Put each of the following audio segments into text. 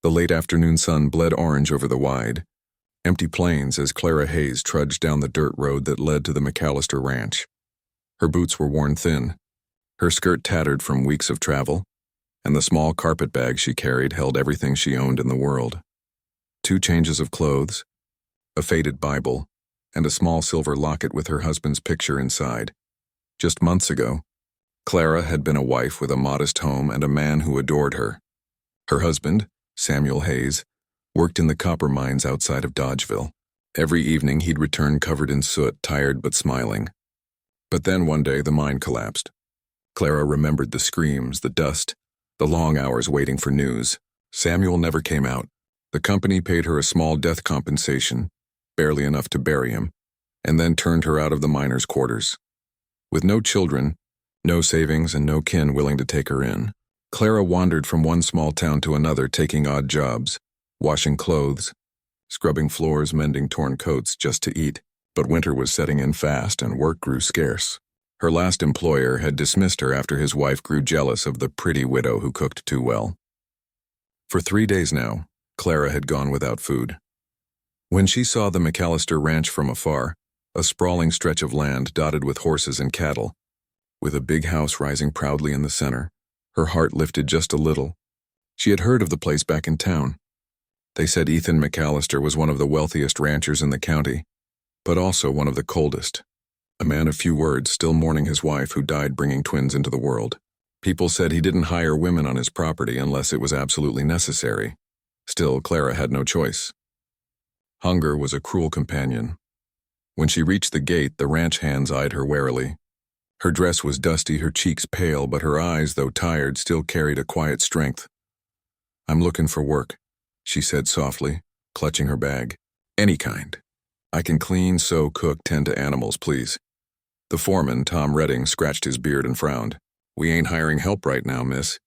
The late afternoon sun bled orange over the wide, empty plains as Clara Hayes trudged down the dirt road that led to the McAllister ranch. Her boots were worn thin, her skirt tattered from weeks of travel, and the small carpet bag she carried held everything she owned in the world. 2 changes of clothes, a faded Bible, and a small silver locket with her husband's picture inside. Just months ago, Clara had been a wife with a modest home and a man who adored her. Her husband, Samuel Hayes, worked in the copper mines outside of Dodgeville. Every evening he'd return covered in soot, tired but smiling. But then one day the mine collapsed. Clara remembered the screams, the dust, the long hours waiting for news. Samuel never came out. The company paid her a small death compensation, barely enough to bury him, and then turned her out of the miners' quarters. With no children, no savings, and no kin willing to take her in, Clara wandered from one small town to another taking odd jobs, washing clothes, scrubbing floors, mending torn coats just to eat. But winter was setting in fast and work grew scarce. Her last employer had dismissed her after his wife grew jealous of the pretty widow who cooked too well. For 3 days now, Clara had gone without food. When she saw the McAllister ranch from afar, a sprawling stretch of land dotted with horses and cattle, with a big house rising proudly in the center, her heart lifted just a little. She had heard of the place back in town. They said Ethan McAllister was one of the wealthiest ranchers in the county, but also one of the coldest. A man of few words, still mourning his wife who died bringing twins into the world. People said he didn't hire women on his property unless it was absolutely necessary. Still, Clara had no choice. Hunger was a cruel companion. When she reached the gate, the ranch hands eyed her warily. Her dress was dusty, her cheeks pale, but her eyes, though tired, still carried a quiet strength. "I'm looking for work," she said softly, clutching her bag. "Any kind. I can clean, sew, cook, tend to animals, please." The foreman, Tom Redding, scratched his beard and frowned. "We ain't hiring help right now, miss."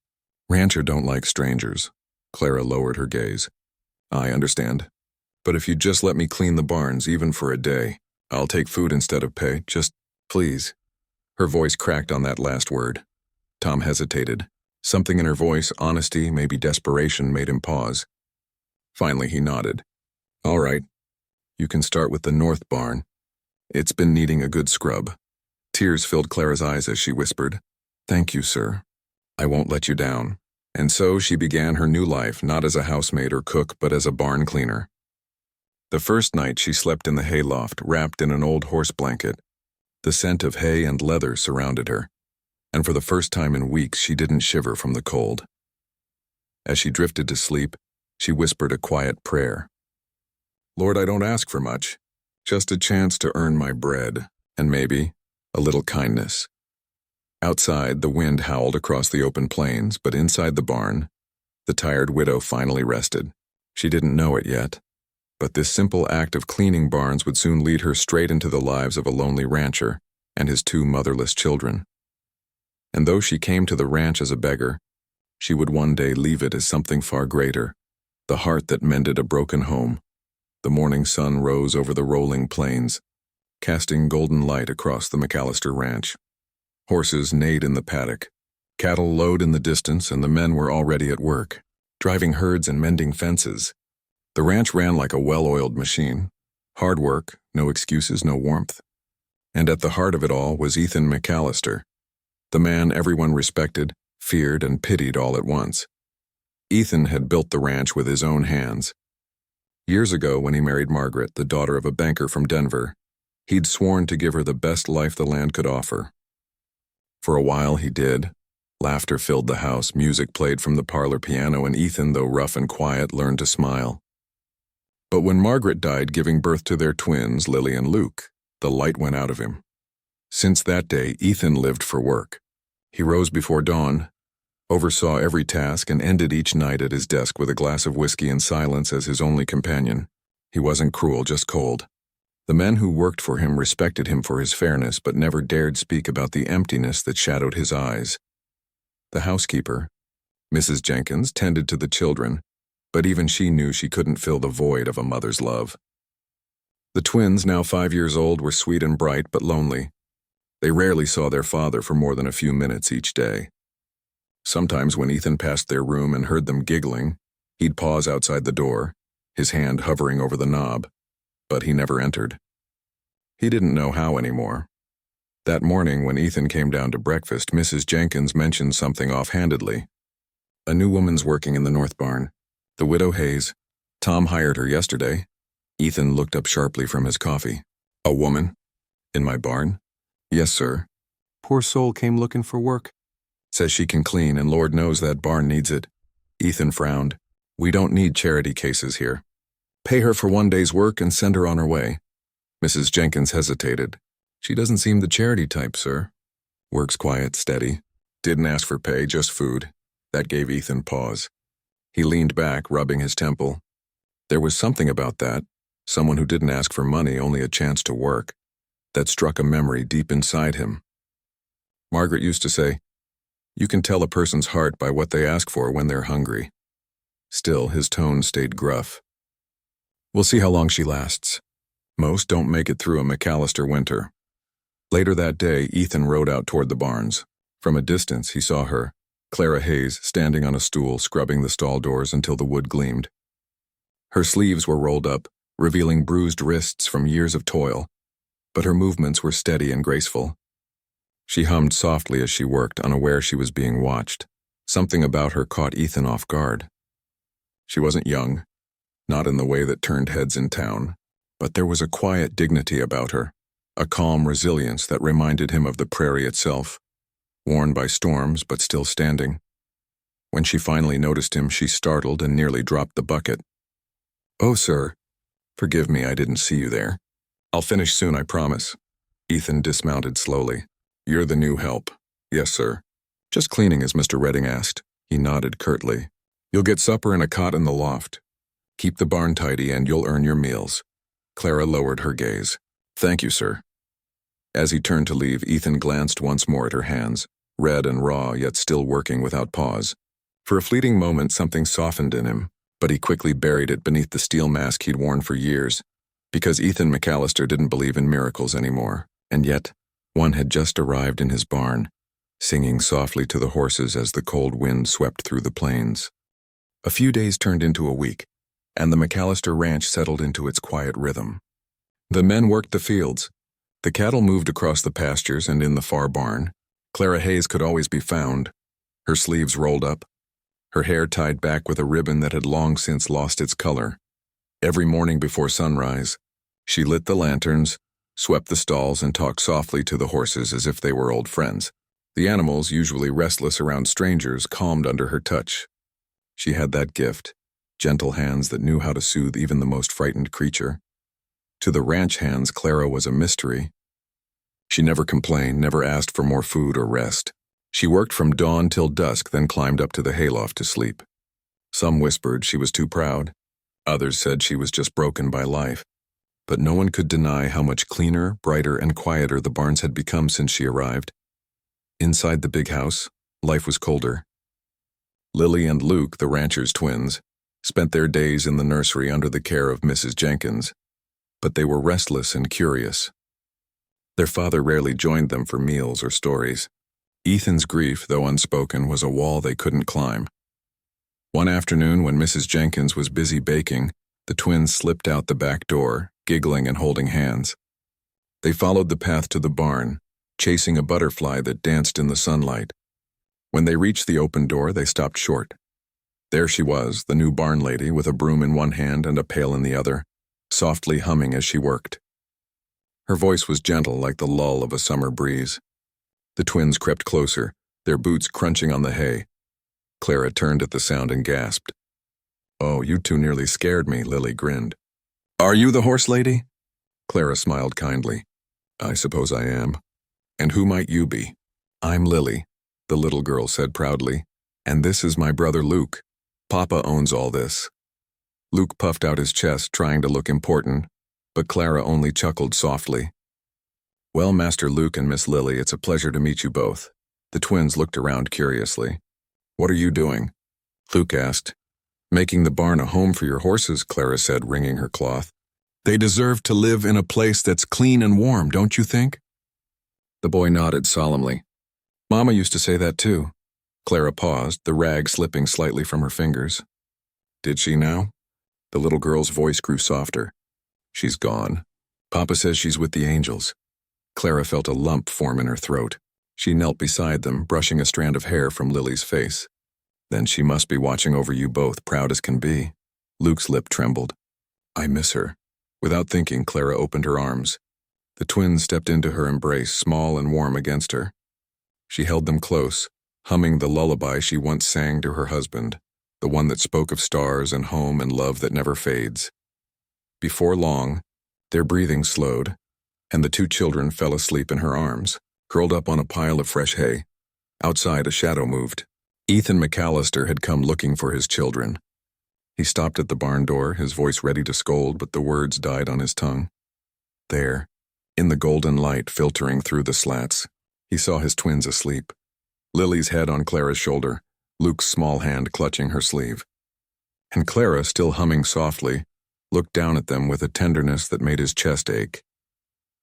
"Rancher don't like strangers." Clara lowered her gaze. "I understand. But if you'd just let me clean the barns, even for a day, I'll take food instead of pay. Just, please." Her voice cracked on that last word. Tom hesitated. Something in her voice, honesty, maybe desperation, made him pause. Finally, he nodded. "All right. You can start with the north barn. It's been needing a good scrub." Tears filled Clara's eyes as she whispered, "Thank you, sir. I won't let you down." And so she began her new life, not as a housemaid or cook, but as a barn cleaner. The first night she slept in the hayloft, wrapped in an old horse blanket. The scent of hay and leather surrounded her, and for the first time in weeks she didn't shiver from the cold. As she drifted to sleep, she whispered a quiet prayer. "Lord, I don't ask for much, just a chance to earn my bread, and maybe a little kindness." Outside, the wind howled across the open plains, but inside the barn, the tired widow finally rested. She didn't know it yet, but this simple act of cleaning barns would soon lead her straight into the lives of a lonely rancher and his 2 motherless children. And though she came to the ranch as a beggar, she would one day leave it as something far greater, the heart that mended a broken home. The morning sun rose over the rolling plains, casting golden light across the McAllister ranch. Horses neighed in the paddock, cattle lowed in the distance, and the men were already at work, driving herds and mending fences. The ranch ran like a well-oiled machine. Hard work, no excuses, no warmth. And at the heart of it all was Ethan McAllister, the man everyone respected, feared, and pitied all at once. Ethan had built the ranch with his own hands. Years ago, when he married Margaret, the daughter of a banker from Denver, he'd sworn to give her the best life the land could offer. For a while he did. Laughter filled the house, music played from the parlor piano, and Ethan, though rough and quiet, learned to smile. But when Margaret died giving birth to their twins, Lily and Luke, the light went out of him. Since that day, Ethan lived for work. He rose before dawn, oversaw every task, and ended each night at his desk with a glass of whiskey and silence as his only companion. He wasn't cruel, just cold. The men who worked for him respected him for his fairness, but never dared speak about the emptiness that shadowed his eyes. The housekeeper, Mrs. Jenkins, tended to the children, but even she knew she couldn't fill the void of a mother's love. The twins, now 5 years old, were sweet and bright but lonely. They rarely saw their father for more than a few minutes each day. Sometimes when Ethan passed their room and heard them giggling, He'd pause outside the door, his hand hovering over the knob, but he never entered. He didn't know how anymore. That morning when Ethan came down to breakfast, Mrs. Jenkins mentioned something offhandedly. A new woman's working in the north barn. The widow Hayes. Tom hired her yesterday. Ethan looked up sharply from his coffee. A woman? In my barn? Yes, sir. Poor soul came looking for work. Says she can clean, and Lord knows that barn needs it. Ethan frowned. We don't need charity cases here. Pay her for one day's work and send her on her way. Mrs. Jenkins hesitated. She doesn't seem the charity type, sir. Works quiet, steady. Didn't ask for pay, just food. That gave Ethan pause. He leaned back, rubbing his temple. There was something about that, someone who didn't ask for money, only a chance to work, that struck a memory deep inside him. Margaret used to say, you can tell a person's heart by what they ask for when they're hungry. Still, his tone stayed gruff. We'll see how long she lasts. Most don't make it through a McAllister winter. Later that day, Ethan rode out toward the barns. From a distance, he saw her, Clara Hayes, standing on a stool, scrubbing the stall doors until the wood gleamed. Her sleeves were rolled up, revealing bruised wrists from years of toil, but her movements were steady and graceful. She hummed softly as she worked, unaware she was being watched. Something about her caught Ethan off guard. She wasn't young, not in the way that turned heads in town, but there was a quiet dignity about her, a calm resilience that reminded him of the prairie itself, worn by storms but still standing. When she finally noticed him, she startled and nearly dropped the bucket. Oh, sir. Forgive me, I didn't see you there. I'll finish soon, I promise. Ethan dismounted slowly. You're the new help. Yes, sir. Just cleaning, as Mr. Redding asked. He nodded curtly. You'll get supper and a cot in the loft. Keep the barn tidy and you'll earn your meals. Clara lowered her gaze. Thank you, sir. As he turned to leave, Ethan glanced once more at her hands, red and raw, yet still working without pause. For a fleeting moment, something softened in him, but he quickly buried it beneath the steel mask he'd worn for years, because Ethan McAllister didn't believe in miracles anymore, and yet one had just arrived in his barn, singing softly to the horses as the cold wind swept through the plains. A few days turned into a week, and the McAllister ranch settled into its quiet rhythm. The men worked the fields. The cattle moved across the pastures, and in the far barn, Clara Hayes could always be found, her sleeves rolled up, her hair tied back with a ribbon that had long since lost its color. Every morning before sunrise, she lit the lanterns, swept the stalls, and talked softly to the horses as if they were old friends. The animals, usually restless around strangers, calmed under her touch. She had that gift, gentle hands that knew how to soothe even the most frightened creature. To the ranch hands, Clara was a mystery. She never complained, never asked for more food or rest. She worked from dawn till dusk, then climbed up to the hayloft to sleep. Some whispered she was too proud. Others said she was just broken by life. But no one could deny how much cleaner, brighter, and quieter the barns had become since she arrived. Inside the big house, life was colder. Lily and Luke, the rancher's twins, spent their days in the nursery under the care of Mrs. Jenkins, but they were restless and curious. Their father rarely joined them for meals or stories. Ethan's grief, though unspoken, was a wall they couldn't climb. One afternoon, when Mrs. Jenkins was busy baking, the twins slipped out the back door, giggling and holding hands. They followed the path to the barn, chasing a butterfly that danced in the sunlight. When they reached the open door, they stopped short. There she was, the new barn lady, with a broom in one hand and a pail in the other, softly humming as she worked. Her voice was gentle like the lull of a summer breeze. The twins crept closer, their boots crunching on the hay. Clara turned at the sound and gasped. Oh, you two nearly scared me, Lily grinned. Are you the horse lady? Clara smiled kindly. I suppose I am. And who might you be? I'm Lily, the little girl said proudly. And this is my brother Luke. Papa owns all this. Luke puffed out his chest, trying to look important, but Clara only chuckled softly. Well, Master Luke and Miss Lily, it's a pleasure to meet you both. The twins looked around curiously. What are you doing? Luke asked. Making the barn a home for your horses, Clara said, wringing her cloth. They deserve to live in a place that's clean and warm, don't you think? The boy nodded solemnly. Mama used to say that too. Clara paused, the rag slipping slightly from her fingers. Did she now? The little girl's voice grew softer. She's gone. Papa says she's with the angels. Clara felt a lump form in her throat. She knelt beside them, brushing a strand of hair from Lily's face. Then she must be watching over you both, proud as can be. Luke's lip trembled. I miss her. Without thinking, Clara opened her arms. The twins stepped into her embrace, small and warm against her. She held them close, humming the lullaby she once sang to her husband, the one that spoke of stars and home and love that never fades. Before long, their breathing slowed, and the two children fell asleep in her arms, curled up on a pile of fresh hay. Outside, a shadow moved. Ethan McAllister had come looking for his children. He stopped at the barn door, his voice ready to scold, but the words died on his tongue. There, in the golden light filtering through the slats, he saw his twins asleep. Lily's head on Clara's shoulder, Luke's small hand clutching her sleeve. And Clara, still humming softly, looked down at them with a tenderness that made his chest ache.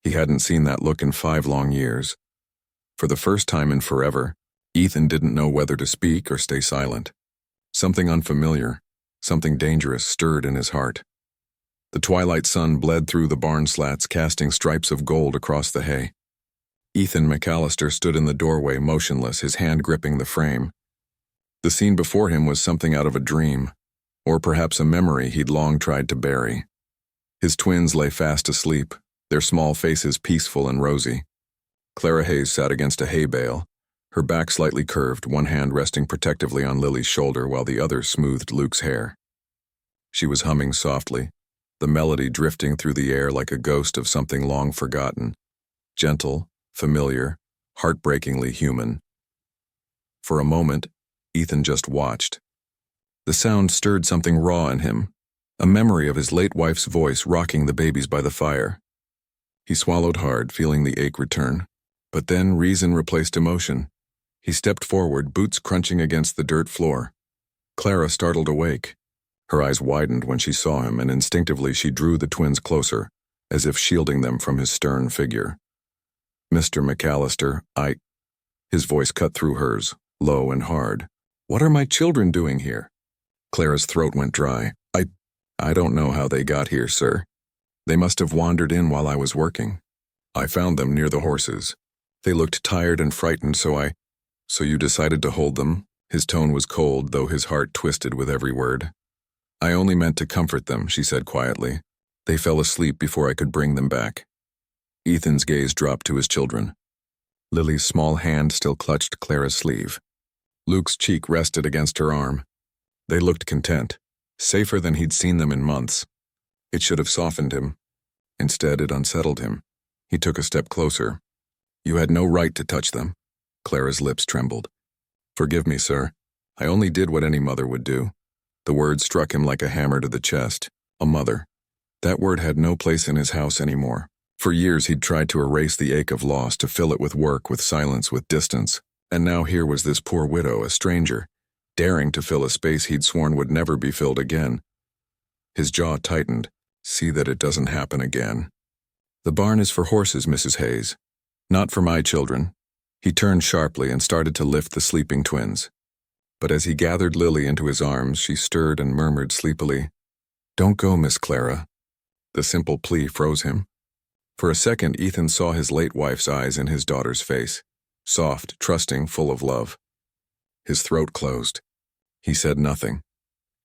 He hadn't seen that look in 5 long years. For the first time in forever, Ethan didn't know whether to speak or stay silent. Something unfamiliar, something dangerous stirred in his heart. The twilight sun bled through the barn slats, casting stripes of gold across the hay. Ethan McAllister stood in the doorway, motionless, his hand gripping the frame. The scene before him was something out of a dream, or perhaps a memory he'd long tried to bury. His twins lay fast asleep, their small faces peaceful and rosy. Clara Hayes sat against a hay bale, her back slightly curved, one hand resting protectively on Lily's shoulder while the other smoothed Luke's hair. She was humming softly, the melody drifting through the air like a ghost of something long forgotten. Gentle, familiar, heartbreakingly human. For a moment, Ethan just watched. The sound stirred something raw in him, a memory of his late wife's voice rocking the babies by the fire. He swallowed hard, feeling the ache return. But then reason replaced emotion. He stepped forward, boots crunching against the dirt floor. Clara startled awake. Her eyes widened when she saw him, and instinctively she drew the twins closer, as if shielding them from his stern figure. Mr. McAllister, His voice cut through hers, low and hard. What are my children doing here? Clara's throat went dry. I don't know how they got here, sir. They must have wandered in while I was working. I found them near the horses. They looked tired and frightened, so you decided to hold them? His tone was cold, though his heart twisted with every word. I only meant to comfort them, she said quietly. They fell asleep before I could bring them back. Ethan's gaze dropped to his children. Lily's small hand still clutched Clara's sleeve. Luke's cheek rested against her arm. They looked content, safer than he'd seen them in months. It should have softened him. Instead, it unsettled him. He took a step closer. You had no right to touch them. Clara's lips trembled. Forgive me, sir. I only did what any mother would do. The word struck him like a hammer to the chest. A mother. That word had no place in his house anymore. For years he'd tried to erase the ache of loss, to fill it with work, with silence, with distance. And now here was this poor widow, a stranger, daring to fill a space he'd sworn would never be filled again. His jaw tightened. See that it doesn't happen again. The barn is for horses, Mrs. Hayes. Not for my children. He turned sharply and started to lift the sleeping twins. But as he gathered Lily into his arms, she stirred and murmured sleepily, Don't go, Miss Clara. The simple plea froze him. For a second, Ethan saw his late wife's eyes in his daughter's face, soft, trusting, full of love. His throat closed. He said nothing.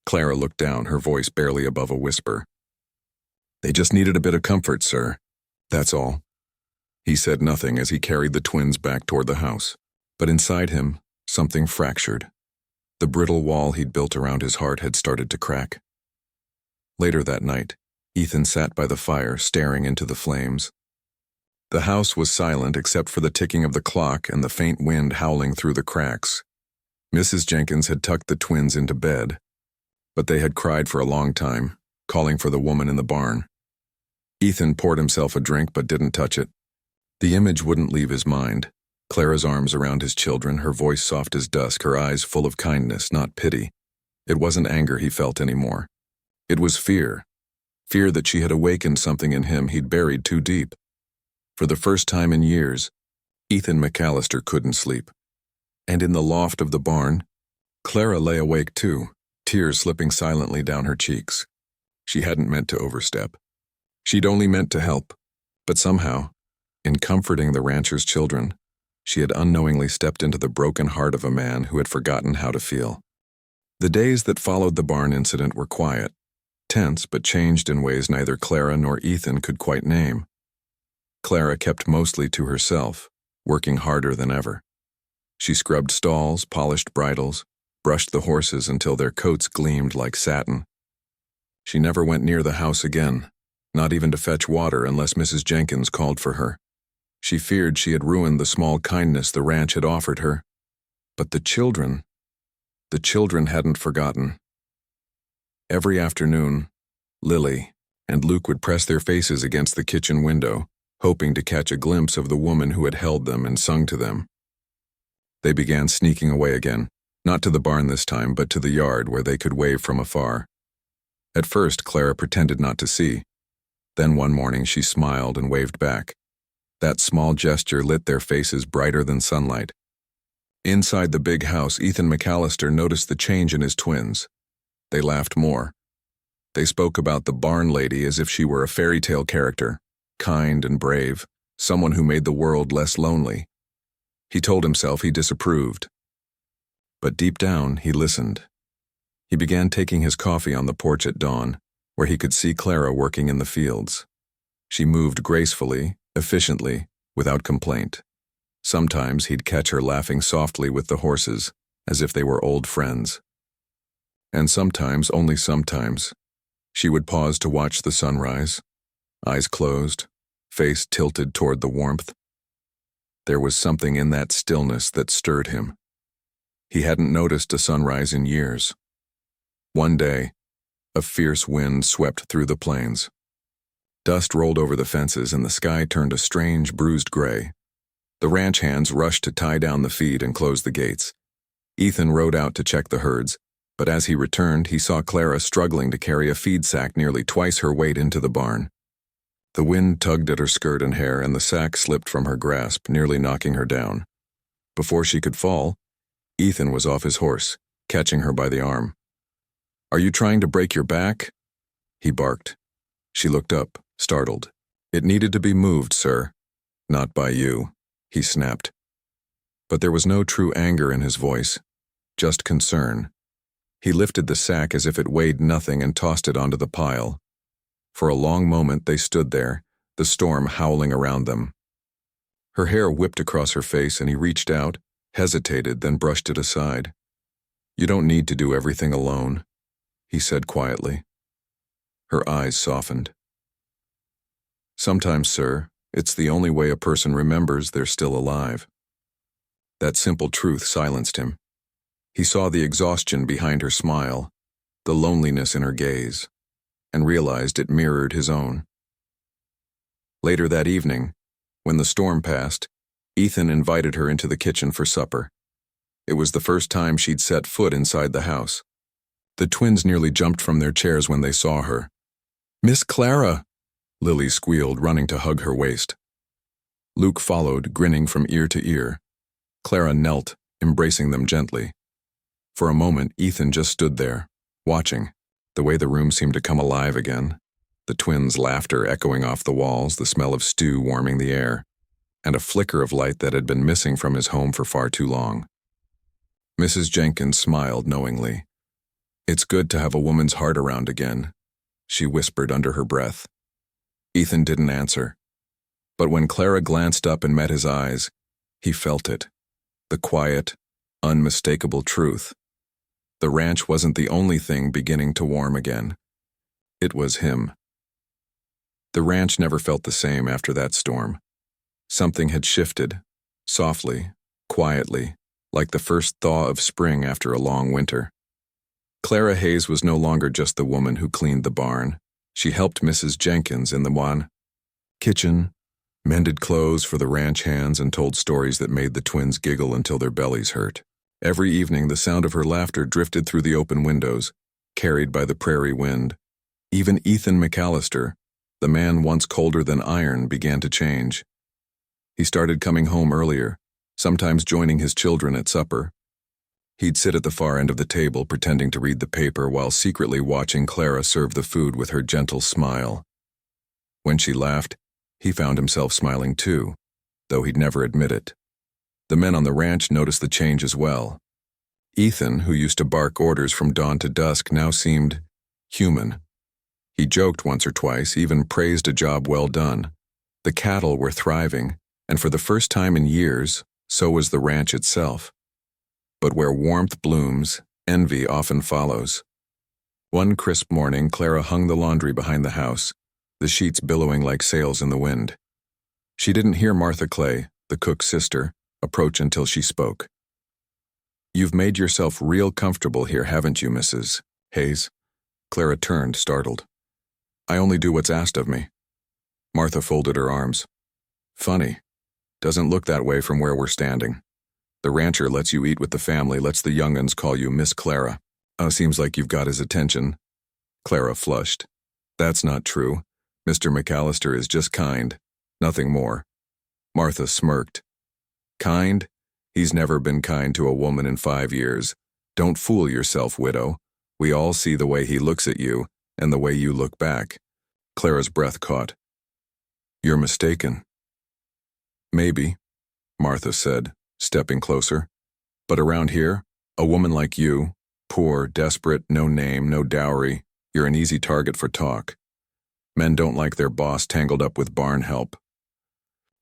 Clara looked down, her voice barely above a whisper. They just needed a bit of comfort, sir. That's all. He said nothing as he carried the twins back toward the house. But inside him, something fractured. The brittle wall he'd built around his heart had started to crack. Later that night, Ethan sat by the fire, staring into the flames. The house was silent except for the ticking of the clock and the faint wind howling through the cracks. Mrs. Jenkins had tucked the twins into bed, but they had cried for a long time, calling for the woman in the barn. Ethan poured himself a drink but didn't touch it. The image wouldn't leave his mind. Clara's arms around his children, her voice soft as dusk, her eyes full of kindness, not pity. It wasn't anger he felt anymore. It was fear. Fear that she had awakened something in him he'd buried too deep. For the first time in years, Ethan McAllister couldn't sleep. And in the loft of the barn, Clara lay awake too, tears slipping silently down her cheeks. She hadn't meant to overstep. She'd only meant to help. But somehow, in comforting the rancher's children, she had unknowingly stepped into the broken heart of a man who had forgotten how to feel. The days that followed the barn incident were quiet, tense, but changed in ways neither Clara nor Ethan could quite name. Clara kept mostly to herself, working harder than ever. She scrubbed stalls, polished bridles, brushed the horses until their coats gleamed like satin. She never went near the house again, not even to fetch water unless Mrs. Jenkins called for her. She feared she had ruined the small kindness the ranch had offered her. But the children hadn't forgotten. Every afternoon, Lily and Luke would press their faces against the kitchen window, hoping to catch a glimpse of the woman who had held them and sung to them. They began sneaking away again, not to the barn this time, but to the yard where they could wave from afar. At first, Clara pretended not to see. Then one morning she smiled and waved back. That small gesture lit their faces brighter than sunlight. Inside the big house, Ethan McAllister noticed the change in his twins. They laughed more. They spoke about the barn lady as if she were a fairy tale character, kind and brave, someone who made the world less lonely. He told himself he disapproved. But deep down, he listened. He began taking his coffee on the porch at dawn, where he could see Clara working in the fields. She moved gracefully, efficiently, without complaint. Sometimes he'd catch her laughing softly with the horses, as if they were old friends. And sometimes, only sometimes, she would pause to watch the sunrise, eyes closed, face tilted toward the warmth. There was something in that stillness that stirred him. He hadn't noticed a sunrise in years. One day, a fierce wind swept through the plains. Dust rolled over the fences and the sky turned a strange, bruised gray. The ranch hands rushed to tie down the feed and close the gates. Ethan rode out to check the herds, but as he returned, he saw Clara struggling to carry a feed sack nearly twice her weight into the barn. The wind tugged at her skirt and hair, and the sack slipped from her grasp, nearly knocking her down. Before she could fall, Ethan was off his horse, catching her by the arm. "Are you trying to break your back?" he barked. She looked up, startled. "It needed to be moved, sir." "Not by you," he snapped. But there was no true anger in his voice, just concern. He lifted the sack as if it weighed nothing and tossed it onto the pile. For a long moment they stood there, the storm howling around them. Her hair whipped across her face and he reached out, hesitated, then brushed it aside. "You don't need to do everything alone," he said quietly. Her eyes softened. "Sometimes, sir, it's the only way a person remembers they're still alive." That simple truth silenced him. He saw the exhaustion behind her smile, the loneliness in her gaze, and realized it mirrored his own. Later that evening, when the storm passed, Ethan invited her into the kitchen for supper. It was the first time she'd set foot inside the house. The twins nearly jumped from their chairs when they saw her. "Miss Clara!" Lily squealed, running to hug her waist. Luke followed, grinning from ear to ear. Clara knelt, embracing them gently. For a moment, Ethan just stood there, watching. The way the room seemed to come alive again. The twins' laughter echoing off the walls, the smell of stew warming the air, and a flicker of light that had been missing from his home for far too long. Mrs. Jenkins smiled knowingly. "It's good to have a woman's heart around again," she whispered under her breath. Ethan didn't answer. But when Clara glanced up and met his eyes, he felt it. The quiet, unmistakable truth. The ranch wasn't the only thing beginning to warm again. It was him. The ranch never felt the same after that storm. Something had shifted, softly, quietly, like the first thaw of spring after a long winter. Clara Hayes was no longer just the woman who cleaned the barn. She helped Mrs. Jenkins in the kitchen, mended clothes for the ranch hands, and told stories that made the twins giggle until their bellies hurt. Every evening, the sound of her laughter drifted through the open windows, carried by the prairie wind. Even Ethan McAllister, the man once colder than iron, began to change. He started coming home earlier, sometimes joining his children at supper. He'd sit at the far end of the table pretending to read the paper while secretly watching Clara serve the food with her gentle smile. When she laughed, he found himself smiling too, though he'd never admit it. The men on the ranch noticed the change as well. Ethan, who used to bark orders from dawn to dusk, now seemed human. He joked once or twice, even praised a job well done. The cattle were thriving, and for the first time in years, so was the ranch itself. But where warmth blooms, envy often follows. One crisp morning, Clara hung the laundry behind the house, the sheets billowing like sails in the wind. She didn't hear Martha Clay, the cook's sister, approach until she spoke. "You've made yourself real comfortable here, haven't you, Mrs. Hayes?" Clara turned, startled. "I only do what's asked of me." Martha folded her arms. "Funny. Doesn't look that way from where we're standing. The rancher lets you eat with the family, lets the young'uns call you Miss Clara. Seems like you've got his attention." Clara flushed. "That's not true. Mr. McAllister is just kind. Nothing more." Martha smirked. "Kind? He's never been kind to a woman in 5 years. Don't fool yourself, widow. We all see the way he looks at you, and the way you look back." Clara's breath caught. "You're mistaken." "Maybe," Martha said, stepping closer. "But around here, a woman like you, poor, desperate, no name, no dowry, you're an easy target for talk. Men don't like their boss tangled up with barn help."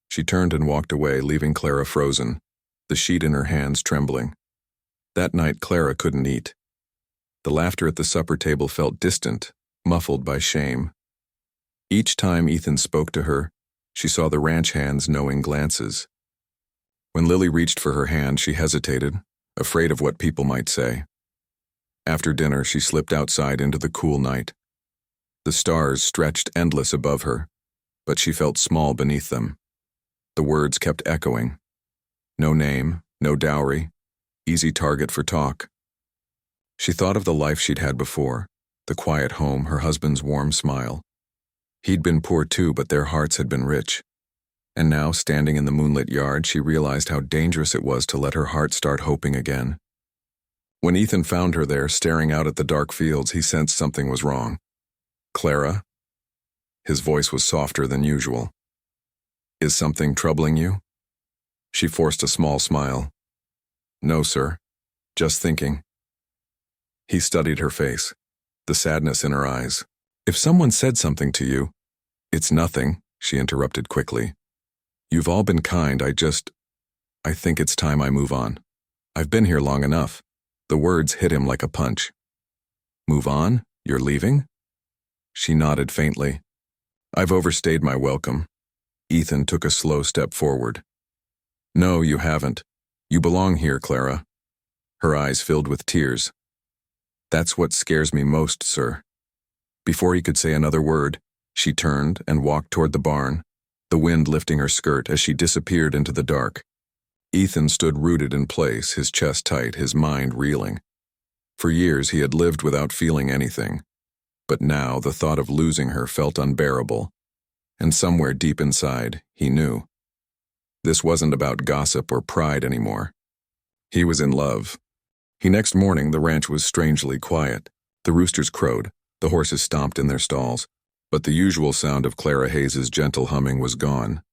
She turned and walked away, leaving Clara frozen, the sheet in her hands trembling. That night, Clara couldn't eat. The laughter at the supper table felt distant, muffled by shame. Each time Ethan spoke to her, she saw the ranch hand's knowing glances. When Lily reached for her hand, she hesitated, afraid of what people might say. After dinner, she slipped outside into the cool night. The stars stretched endless above her, but she felt small beneath them. The words kept echoing. No name, no dowry, easy target for talk. She thought of the life she'd had before, the quiet home, her husband's warm smile. He'd been poor too, but their hearts had been rich. And now, standing in the moonlit yard, she realized how dangerous it was to let her heart start hoping again. When Ethan found her there, staring out at the dark fields, he sensed something was wrong. "Clara?" His voice was softer than usual. "Is something troubling you?" She forced a small smile. "No, sir. Just thinking." He studied her face, the sadness in her eyes. "If someone said something to you—" "It's nothing," she interrupted quickly. "You've all been kind, I think it's time I move on. I've been here long enough." The words hit him like a punch. "Move on? You're leaving?" She nodded faintly. "I've overstayed my welcome." Ethan took a slow step forward. "No, you haven't. You belong here, Clara." Her eyes filled with tears. "That's what scares me most, sir." Before he could say another word, she turned and walked toward the barn, the wind lifting her skirt as she disappeared into the dark. Ethan stood rooted in place, his chest tight, his mind reeling. For years he had lived without feeling anything, but now the thought of losing her felt unbearable, and somewhere deep inside, he knew. This wasn't about gossip or pride anymore. He was in love. Next morning, the ranch was strangely quiet. The roosters crowed, the horses stomped in their stalls, but the usual sound of Clara Hayes's gentle humming was gone.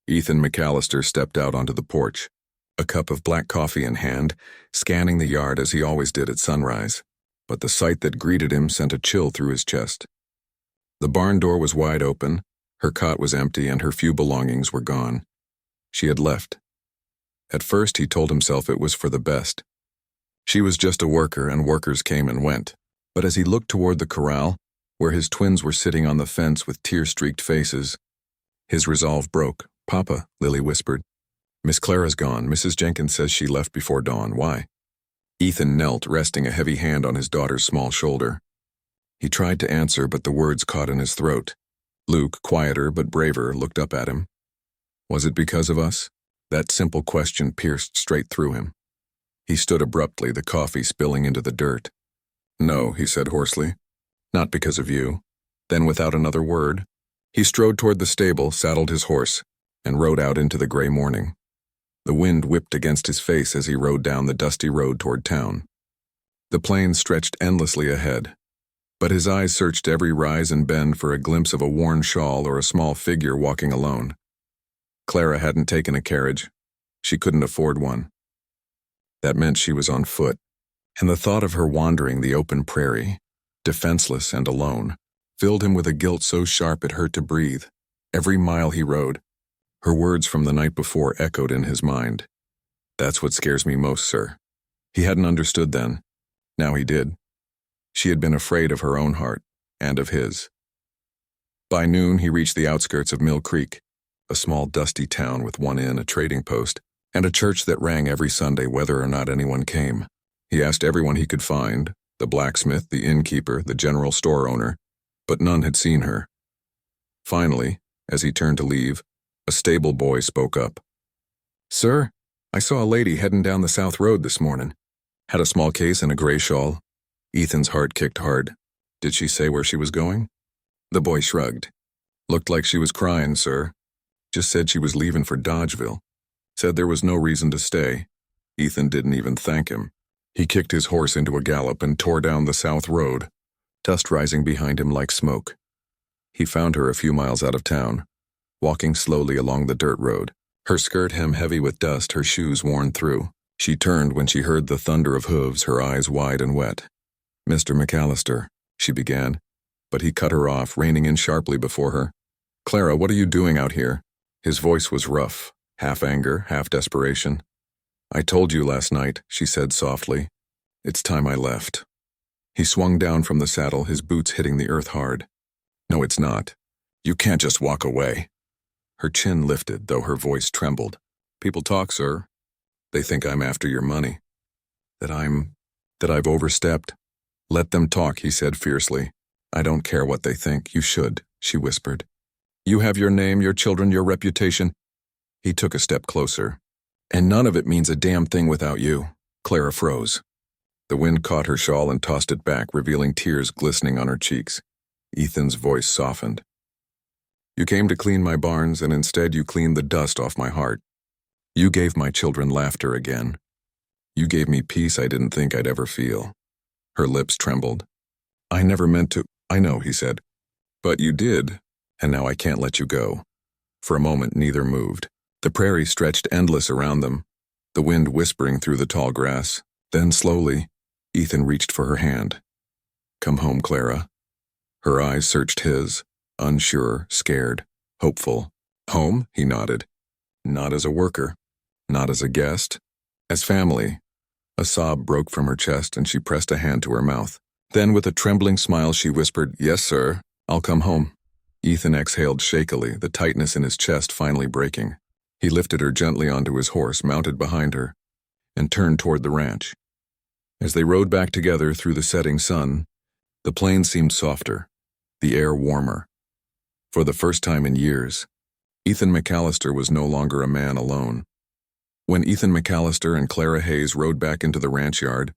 Ethan McAllister stepped out onto the porch, a cup of black coffee in hand, scanning the yard as he always did at sunrise. But the sight that greeted him sent a chill through his chest. The barn door was wide open, her cot was empty, and her few belongings were gone. She had left. At first, he told himself it was for the best. She was just a worker, and workers came and went. But as he looked toward the corral, where his twins were sitting on the fence with tear-streaked faces, his resolve broke. "Papa," Lily whispered. "Miss Clara's gone. Mrs. Jenkins says she left before dawn. Why?" Ethan knelt, resting a heavy hand on his daughter's small shoulder. He tried to answer, but the words caught in his throat. Luke, quieter but braver, looked up at him. Was it because of us? That simple question pierced straight through him. He stood abruptly, the coffee spilling into the dirt. "No," he said hoarsely. "Not because of you." Then, without another word, he strode toward the stable, saddled his horse, and rode out into the gray morning. The wind whipped against his face as he rode down the dusty road toward town. The plain stretched endlessly ahead, but his eyes searched every rise and bend for a glimpse of a worn shawl or a small figure walking alone. Clara hadn't taken a carriage. She couldn't afford one. That meant she was on foot, and the thought of her wandering the open prairie, defenseless and alone, filled him with a guilt so sharp it hurt to breathe. Every mile he rode, her words from the night before echoed in his mind. "That's what scares me most, sir." He hadn't understood then. Now he did. She had been afraid of her own heart, and of his. By noon he reached the outskirts of Mill Creek, a small dusty town with one inn, a trading post, and a church that rang every Sunday whether or not anyone came. He asked everyone he could find, the blacksmith, the innkeeper, the general store owner, but none had seen her. Finally, as he turned to leave, a stable boy spoke up. "Sir, I saw a lady heading down the south road this morning. Had a small case and a gray shawl." Ethan's heart kicked hard. Did she say where she was going? The boy shrugged. "Looked like she was crying, sir. Just said she was leaving for Dodgeville. Said there was no reason to stay." Ethan didn't even thank him. He kicked his horse into a gallop and tore down the south road, dust rising behind him like smoke. He found her a few miles out of town, walking slowly along the dirt road, her skirt hem heavy with dust, her shoes worn through. She turned when she heard the thunder of hooves, her eyes wide and wet. "Mr. McAllister," she began, but he cut her off, reining in sharply before her. "Clara, what are you doing out here?" His voice was rough, half anger, half desperation. "I told you last night," she said softly. "It's time I left." He swung down from the saddle, his boots hitting the earth hard. "No, it's not. You can't just walk away." Her chin lifted, though her voice trembled. "People talk, sir. They think I'm after your money. That I've overstepped." "Let them talk," he said fiercely. "I don't care what they think. You should," she whispered. "You have your name, your children, your reputation." He took a step closer. "And none of it means a damn thing without you." Clara froze. The wind caught her shawl and tossed it back, revealing tears glistening on her cheeks. Ethan's voice softened. "You came to clean my barns, and instead you cleaned the dust off my heart. You gave my children laughter again. You gave me peace I didn't think I'd ever feel." Her lips trembled. "I never meant to." "I know," he said. "But you did, and now I can't let you go." For a moment neither moved. The prairie stretched endless around them, the wind whispering through the tall grass. Then slowly, Ethan reached for her hand. "Come home, Clara." Her eyes searched his, unsure, scared, hopeful. "Home?" he nodded. "Not as a worker, not as a guest, as family." A sob broke from her chest and she pressed a hand to her mouth. Then with a trembling smile she whispered, "Yes, sir, I'll come home." Ethan exhaled shakily, the tightness in his chest finally breaking. He lifted her gently onto his horse, mounted behind her, and turned toward the ranch. As they rode back together through the setting sun, the plain seemed softer, the air warmer. For the first time in years, Ethan McAllister was no longer a man alone. When Ethan McAllister and Clara Hayes rode back into the ranch yard,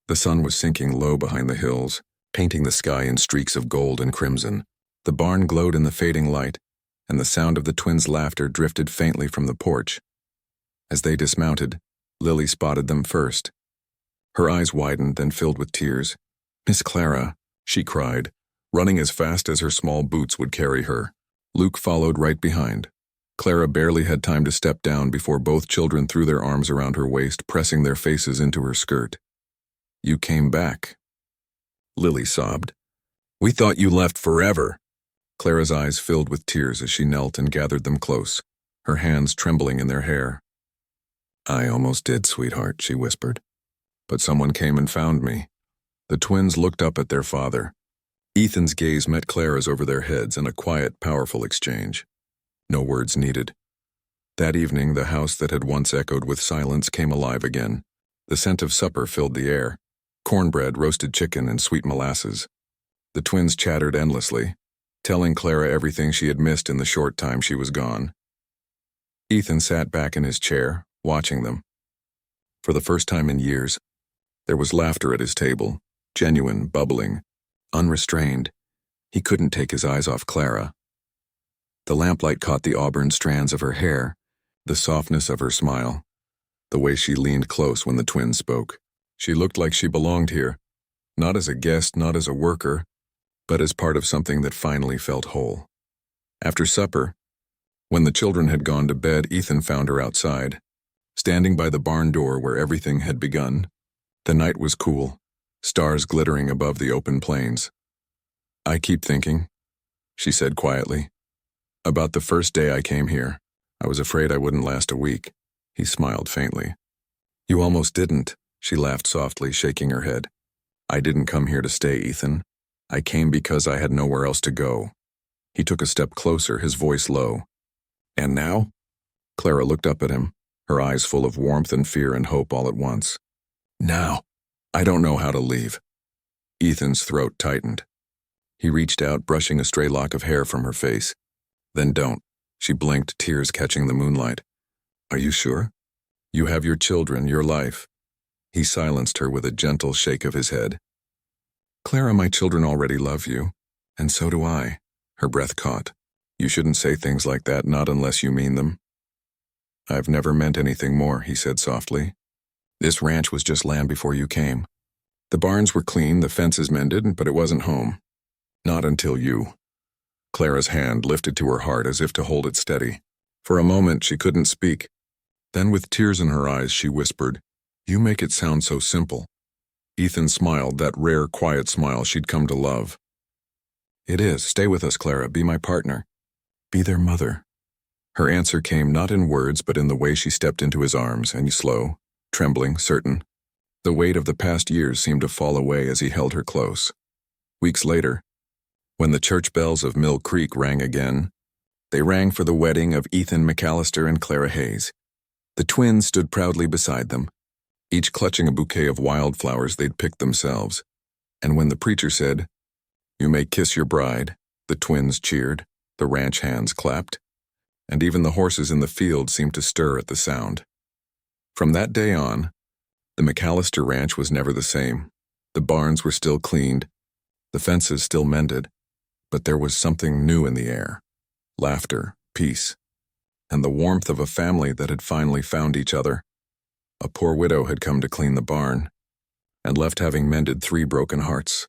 the sun was sinking low behind the hills, painting the sky in streaks of gold and crimson. The barn glowed in the fading light, and the sound of the twins' laughter drifted faintly from the porch. As they dismounted, Lily spotted them first. Her eyes widened, then filled with tears. "Miss Clara," she cried, running as fast as her small boots would carry her. Luke followed right behind. Clara barely had time to step down before both children threw their arms around her waist, pressing their faces into her skirt. "You came back," Lily sobbed. "We thought you left forever." Clara's eyes filled with tears as she knelt and gathered them close, her hands trembling in their hair. "I almost did, sweetheart," she whispered. "But someone came and found me." The twins looked up at their father. Ethan's gaze met Clara's over their heads in a quiet, powerful exchange. No words needed. That evening, the house that had once echoed with silence came alive again. The scent of supper filled the air. Cornbread, roasted chicken, and sweet molasses. The twins chattered endlessly, telling Clara everything she had missed in the short time she was gone. Ethan sat back in his chair, watching them. For the first time in years, there was laughter at his table, genuine, bubbling, unrestrained. He couldn't take his eyes off Clara. The lamplight caught the auburn strands of her hair, the softness of her smile. the way she leaned close when the twins spoke. She looked like she belonged here, not as a guest, not as a worker, but as part of something that finally felt whole. After supper, when the children had gone to bed, Ethan found her outside, standing by the barn door where everything had begun. The night was cool, stars glittering above the open plains. "I keep thinking," she said quietly, "about the first day I came here. I was afraid I wouldn't last a week." He smiled faintly. "You almost didn't," she laughed softly, shaking her head. "I didn't come here to stay, Ethan. I came because I had nowhere else to go." He took a step closer, his voice low. "And now?" Clara looked up at him, her eyes full of warmth and fear and hope all at once. "Now, I don't know how to leave." Ethan's throat tightened. He reached out, brushing a stray lock of hair from her face. "Then don't." She blinked, tears catching the moonlight. "Are you sure? You have your children, your life." He silenced her with a gentle shake of his head. "Clara, my children already love you, and so do I." Her breath caught. "You shouldn't say things like that, not unless you mean them." "I've never meant anything more," he said softly. "This ranch was just land before you came. The barns were clean, the fences mended, but it wasn't home. Not until you." Clara's hand lifted to her heart as if to hold it steady. For a moment she couldn't speak. Then with tears in her eyes she whispered, "You make it sound so simple." Ethan smiled, that rare, quiet smile she'd come to love. "It is. Stay with us, Clara. Be my partner. Be their mother." Her answer came not in words but in the way she stepped into his arms, and slow, trembling, certain. The weight of the past years seemed to fall away as he held her close. Weeks later, when the church bells of Mill Creek rang again, they rang for the wedding of Ethan McAllister and Clara Hayes. The twins stood proudly beside them, each clutching a bouquet of wildflowers they'd picked themselves. And when the preacher said, "You may kiss your bride," the twins cheered, the ranch hands clapped, and even the horses in the field seemed to stir at the sound. From that day on, the McAllister ranch was never the same. The barns were still cleaned, the fences still mended, but there was something new in the air. Laughter, peace, and the warmth of a family that had finally found each other. A poor widow had come to clean the barn, and left having mended 3 broken hearts.